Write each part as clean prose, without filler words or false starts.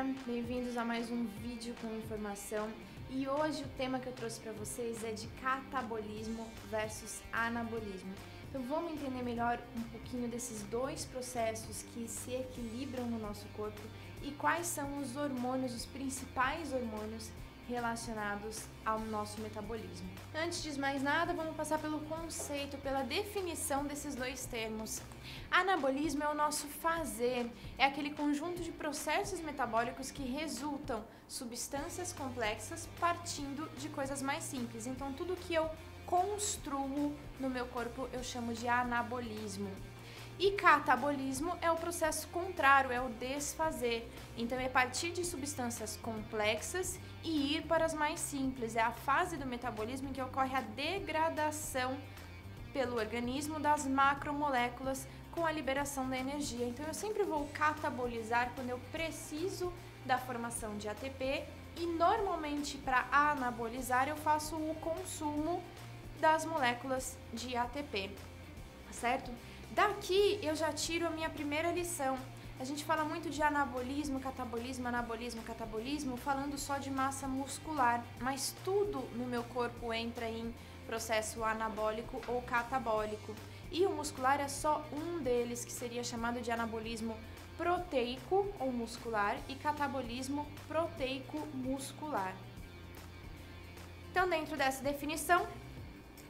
galera, bem-vindos a mais um vídeo com informação. E hoje o tema que eu trouxe para vocês é de catabolismo versus anabolismo. Então vamos entender melhor um pouquinho desses dois processos que se equilibram no nosso corpo e quais são os hormônios, os principais hormônios relacionados ao nosso metabolismo. Antes de mais nada, vamos passar pelo conceito, pela definição desses dois termos. Anabolismo é o nosso fazer, é aquele conjunto de processos metabólicos que resultam substâncias complexas partindo de coisas mais simples. Então, tudo que eu construo no meu corpo eu chamo de anabolismo. E catabolismo é o processo contrário, é o desfazer. Então é partir de substâncias complexas e ir para as mais simples. É a fase do metabolismo em que ocorre a degradação pelo organismo das macromoléculas com a liberação da energia. Então eu sempre vou catabolizar quando eu preciso da formação de ATP e normalmente para anabolizar eu faço o consumo das moléculas de ATP, certo? Daqui eu já tiro a minha primeira lição. A gente fala muito de anabolismo, catabolismo, falando só de massa muscular, mas tudo no meu corpo entra em processo anabólico ou catabólico. E o muscular é só um deles, que seria chamado de anabolismo proteico ou muscular e catabolismo proteico muscular. Então, dentro dessa definição,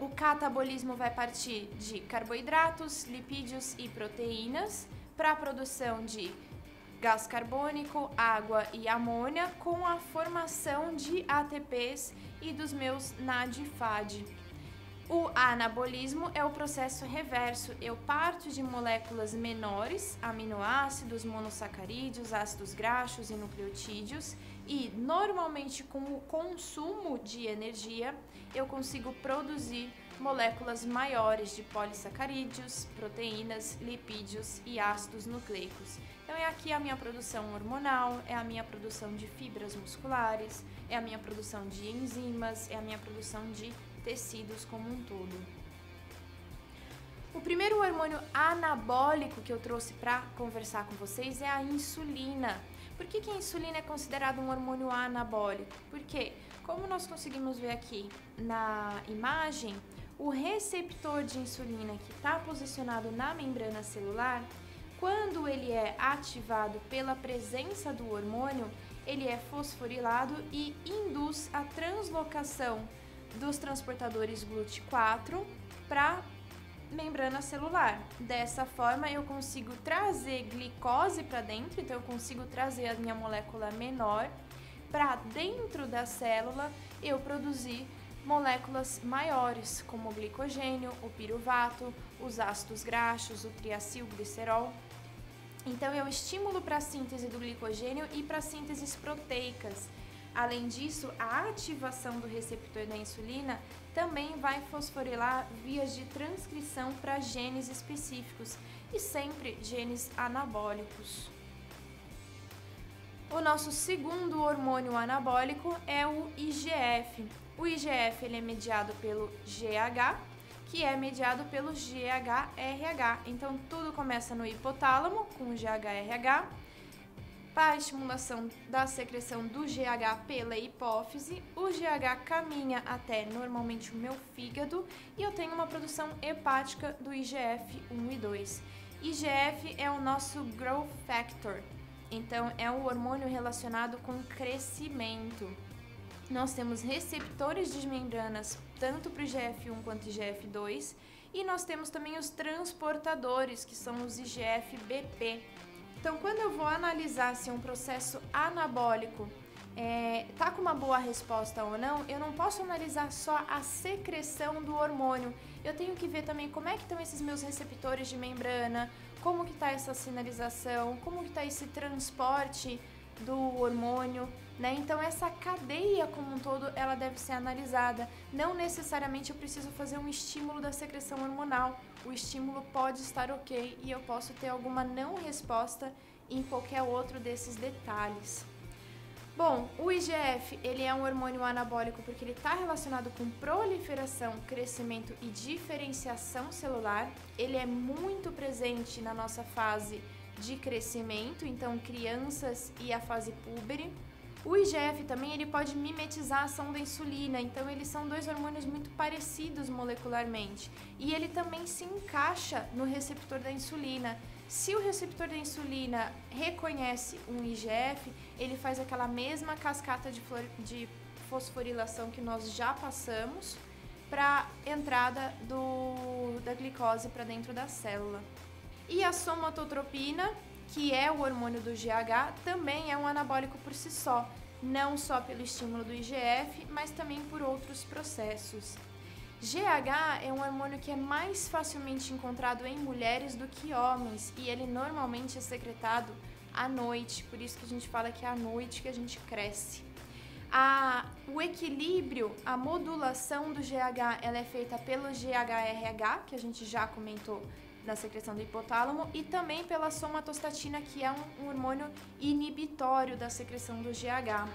o catabolismo vai partir de carboidratos, lipídios e proteínas para a produção de gás carbônico, água e amônia com a formação de ATPs e dos meus NAD/FAD. O anabolismo é o processo reverso. Eu parto de moléculas menores, aminoácidos, monossacarídeos, ácidos graxos e nucleotídeos, e normalmente com o consumo de energia eu consigo produzir moléculas maiores de polissacarídeos, proteínas, lipídios e ácidos nucleicos. Então é aqui a minha produção hormonal, é a minha produção de fibras musculares, é a minha produção de enzimas, é a minha produção de tecidos como um todo. O primeiro hormônio anabólico que eu trouxe para conversar com vocês é a insulina. Por que a insulina é considerada um hormônio anabólico? Porque, como nós conseguimos ver aqui na imagem, o receptor de insulina que está posicionado na membrana celular, quando ele é ativado pela presença do hormônio, ele é fosforilado e induz a translocação dos transportadores GLUT4 para membrana celular. Dessa forma eu consigo trazer glicose para dentro, então eu consigo trazer a minha molécula menor para dentro da célula, eu produzir moléculas maiores, como o glicogênio, o piruvato, os ácidos graxos, o triacilglicerol. Então eu estimulo para a síntese do glicogênio e para sínteses proteicas. Além disso, a ativação do receptor da insulina também vai fosforilar vias de transcrição para genes específicos e sempre genes anabólicos. O nosso segundo hormônio anabólico é o IGF. O IGF ele é mediado pelo GH, que é mediado pelo GHRH. Então tudo começa no hipotálamo com o GHRH. Para a estimulação da secreção do GH pela hipófise, o GH caminha até normalmente o meu fígado e eu tenho uma produção hepática do IGF-1 e 2. IGF é o nosso growth factor, então é um hormônio relacionado com crescimento. Nós temos receptores de membranas tanto para o IGF-1 quanto o IGF-2 e nós temos também os transportadores, que são os IGF-BP. Então, quando eu vou analisar se um processo anabólico tá com uma boa resposta ou não, eu não posso analisar só a secreção do hormônio. Eu tenho que ver também como é que estão esses meus receptores de membrana, como que está essa sinalização, como que está esse transporte do hormônio, né? Então essa cadeia como um todo, ela deve ser analisada. Não necessariamente eu preciso fazer um estímulo da secreção hormonal. O estímulo pode estar ok e eu posso ter alguma não resposta em qualquer outro desses detalhes. Bom, o IGF, ele é um hormônio anabólico porque ele está relacionado com proliferação, crescimento e diferenciação celular. Ele é muito presente na nossa fase de crescimento, então crianças e a fase púbere. O IGF também ele pode mimetizar a ação da insulina, então eles são dois hormônios muito parecidos molecularmente. E ele também se encaixa no receptor da insulina. Se o receptor da insulina reconhece um IGF, ele faz aquela mesma cascata de fosforilação que nós já passamos para entrada da glicose para dentro da célula. E a somatotropina, que é o hormônio do GH, também é um anabólico por si só, não só pelo estímulo do IGF, mas também por outros processos. GH é um hormônio que é mais facilmente encontrado em mulheres do que homens, e ele normalmente é secretado à noite, por isso que a gente fala que é à noite que a gente cresce. O equilíbrio, a modulação do GH, ela é feita pelo GHRH, que a gente já comentou na secreção do hipotálamo, e também pela somatostatina, que é um hormônio inibitório da secreção do GH.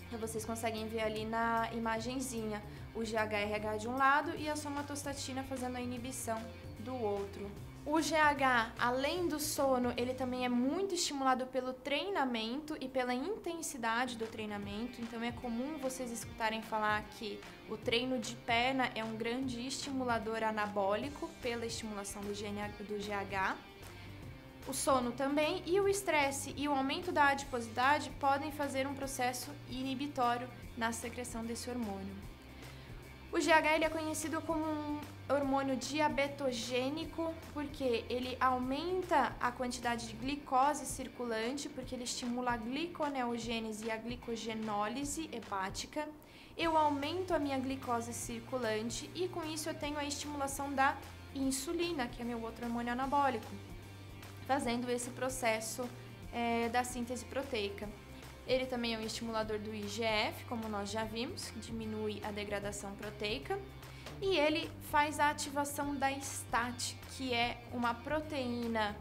Então vocês conseguem ver ali na imagenzinha o GHRH de um lado e a somatostatina fazendo a inibição do outro. O GH, além do sono, ele também é muito estimulado pelo treinamento e pela intensidade do treinamento. Então é comum vocês escutarem falar que o treino de perna é um grande estimulador anabólico pela estimulação do GH. O sono também e o estresse e o aumento da adiposidade podem fazer um processo inibitório na secreção desse hormônio. O GH ele é conhecido como um hormônio diabetogênico porque ele aumenta a quantidade de glicose circulante, porque ele estimula a gliconeogênese e a glicogenólise hepática. Eu aumento a minha glicose circulante e com isso eu tenho a estimulação da insulina, que é meu outro hormônio anabólico, fazendo esse processo da síntese proteica. Ele também é um estimulador do IGF, como nós já vimos, que diminui a degradação proteica. E ele faz a ativação da STAT, que é uma proteína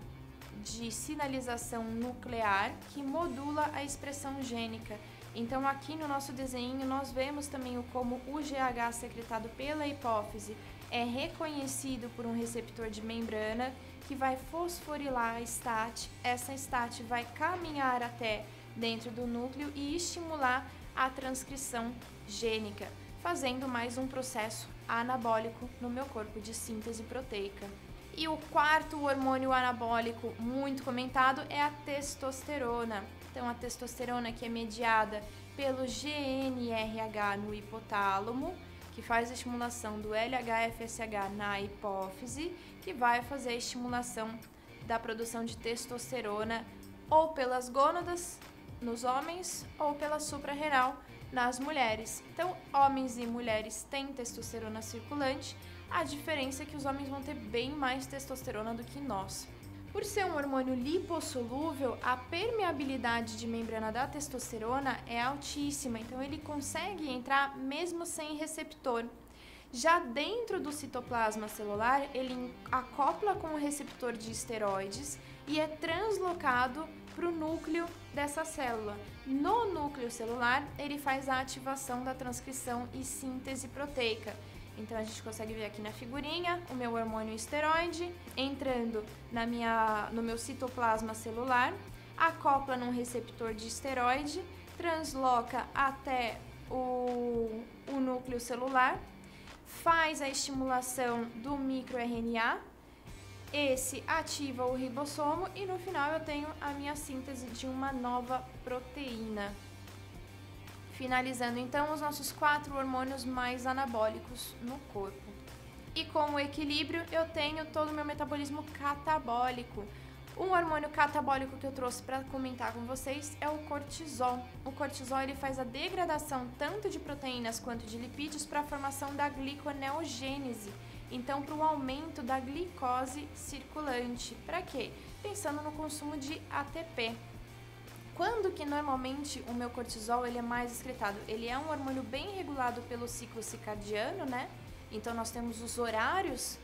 de sinalização nuclear que modula a expressão gênica. Então aqui no nosso desenho nós vemos também como o GH secretado pela hipófise é reconhecido por um receptor de membrana que vai fosforilar a STAT. Essa STAT vai caminhar até dentro do núcleo e estimular a transcrição gênica, fazendo mais um processo anabólico no meu corpo de síntese proteica. E o quarto hormônio anabólico muito comentado é a testosterona. Então a testosterona que é mediada pelo GNRH no hipotálamo, que faz a estimulação do LH-FSH na hipófise, que vai fazer a estimulação da produção de testosterona ou pelas gônadas nos homens ou pela suprarrenal nas mulheres. Então, homens e mulheres têm testosterona circulante, a diferença é que os homens vão ter bem mais testosterona do que nós. Por ser um hormônio lipossolúvel, a permeabilidade de membrana da testosterona é altíssima, então ele consegue entrar mesmo sem receptor. Já dentro do citoplasma celular, ele acopla com o receptor de esteroides e é translocado para o núcleo dessa célula. No núcleo celular, ele faz a ativação da transcrição e síntese proteica. Então a gente consegue ver aqui na figurinha o meu hormônio esteroide entrando no meu citoplasma celular, acopla num receptor de esteroide, transloca até o núcleo celular, faz a estimulação do microRNA, esse ativa o ribossomo e no final eu tenho a minha síntese de uma nova proteína. Finalizando então os nossos 4 hormônios mais anabólicos no corpo. E com o equilíbrio eu tenho todo o meu metabolismo catabólico. Um hormônio catabólico que eu trouxe para comentar com vocês é o cortisol. O cortisol ele faz a degradação tanto de proteínas quanto de lipídios para a formação da gliconeogênese. Então, para o aumento da glicose circulante. Para quê? Pensando no consumo de ATP. Quando que normalmente o meu cortisol ele é mais excretado? Ele é um hormônio bem regulado pelo ciclo circadiano, né? Então, nós temos os horários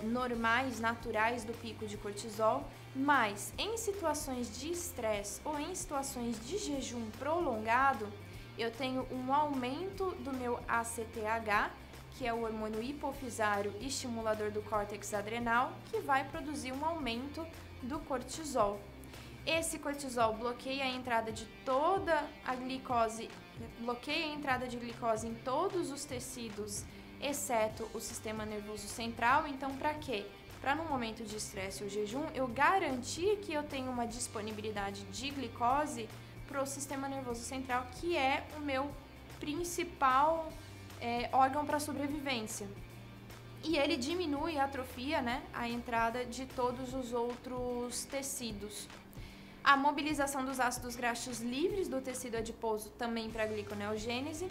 normais, naturais do pico de cortisol, mas em situações de estresse ou em situações de jejum prolongado, eu tenho um aumento do meu ACTH, que é o hormônio hipofisário estimulador do córtex adrenal, que vai produzir um aumento do cortisol. Esse cortisol bloqueia a entrada de toda a glicose, bloqueia a entrada de glicose em todos os tecidos, exceto o sistema nervoso central. Então, para quê? Para no momento de estresse ou jejum, eu garantir que eu tenho uma disponibilidade de glicose para o sistema nervoso central, que é o meu principal órgão para sobrevivência. E ele diminui, atrofia, né, a entrada de todos os outros tecidos. A mobilização dos ácidos graxos livres do tecido adiposo também para a gliconeogênese,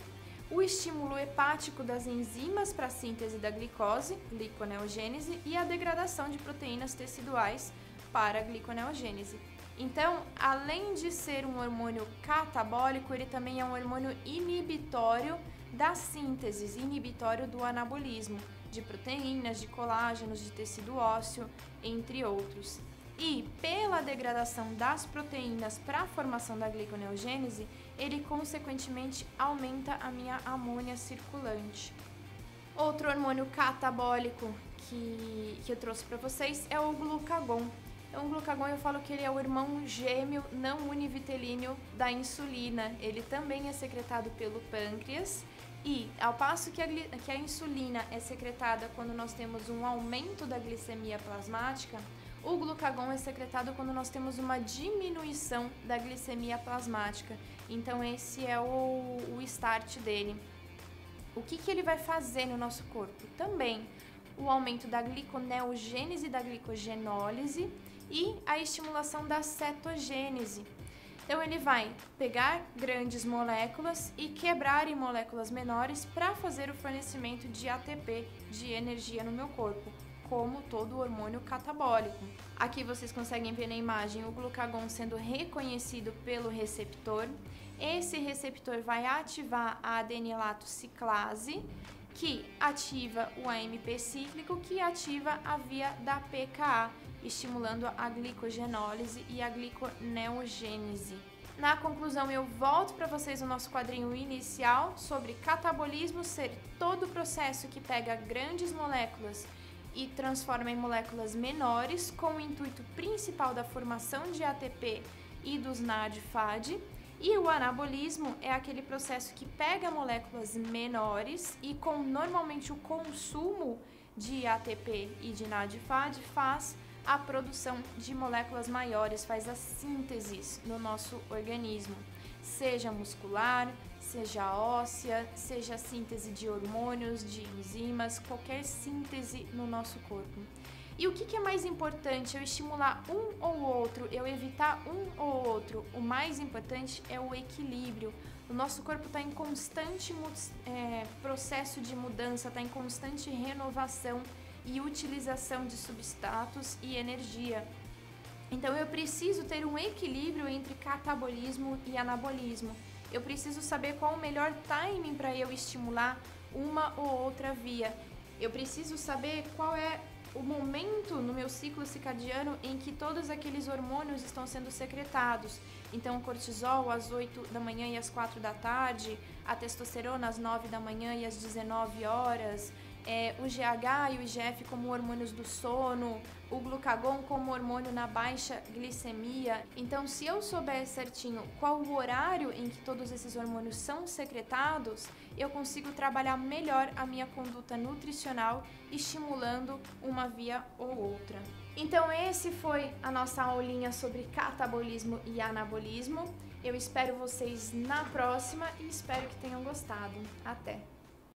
o estímulo hepático das enzimas para a síntese da glicose, gliconeogênese, e a degradação de proteínas teciduais para a gliconeogênese. Então, além de ser um hormônio catabólico, ele também é um hormônio inibitório da síntese, inibitório do anabolismo de proteínas, de colágenos, de tecido ósseo, entre outros. E pela degradação das proteínas para a formação da gliconeogênese, ele consequentemente aumenta a minha amônia circulante. Outro hormônio catabólico que eu trouxe para vocês é o glucagon. Então, o glucagon, eu falo que ele é o irmão gêmeo não univitelíneo da insulina. Ele também é secretado pelo pâncreas. E, ao passo que a insulina é secretada quando nós temos um aumento da glicemia plasmática, o glucagon é secretado quando nós temos uma diminuição da glicemia plasmática. Então, esse é o start dele. O que ele vai fazer no nosso corpo? Também o aumento da gliconeogênese e da glicogenólise e a estimulação da cetogênese. Então, ele vai pegar grandes moléculas e quebrar em moléculas menores para fazer o fornecimento de ATP, de energia no meu corpo, como todo hormônio catabólico. Aqui vocês conseguem ver na imagem o glucagon sendo reconhecido pelo receptor. Esse receptor vai ativar a adenilato ciclase, que ativa o AMP cíclico, que ativa a via da PKA, estimulando a glicogenólise e a gliconeogênese. Na conclusão, eu volto para vocês o nosso quadrinho inicial sobre catabolismo ser todo o processo que pega grandes moléculas e transforma em moléculas menores, com o intuito principal da formação de ATP e dos NAD/FAD. E o anabolismo é aquele processo que pega moléculas menores e com normalmente o consumo de ATP e de NAD/FAD faz a produção de moléculas maiores, faz a síntese no nosso organismo, seja muscular, seja óssea, seja a síntese de hormônios, de enzimas, qualquer síntese no nosso corpo. E o que é mais importante? Eu estimular um ou outro, eu evitar um ou outro? O mais importante é o equilíbrio. O nosso corpo está em constante processo de mudança, está em constante renovação e utilização de substratos e energia. Então eu preciso ter um equilíbrio entre catabolismo e anabolismo. Eu preciso saber qual o melhor timing para eu estimular uma ou outra via. Eu preciso saber qual é o momento no meu ciclo circadiano em que todos aqueles hormônios estão sendo secretados. Então, o cortisol às 8 da manhã e às 4 da tarde, a testosterona às 9 da manhã e às 19 horas, o GH e o IGF como hormônios do sono, o glucagon como hormônio na baixa glicemia. Então, se eu souber certinho qual o horário em que todos esses hormônios são secretados, eu consigo trabalhar melhor a minha conduta nutricional, estimulando uma via ou outra. Então, esse foi a nossa aulinha sobre catabolismo e anabolismo. Eu espero vocês na próxima e espero que tenham gostado. Até!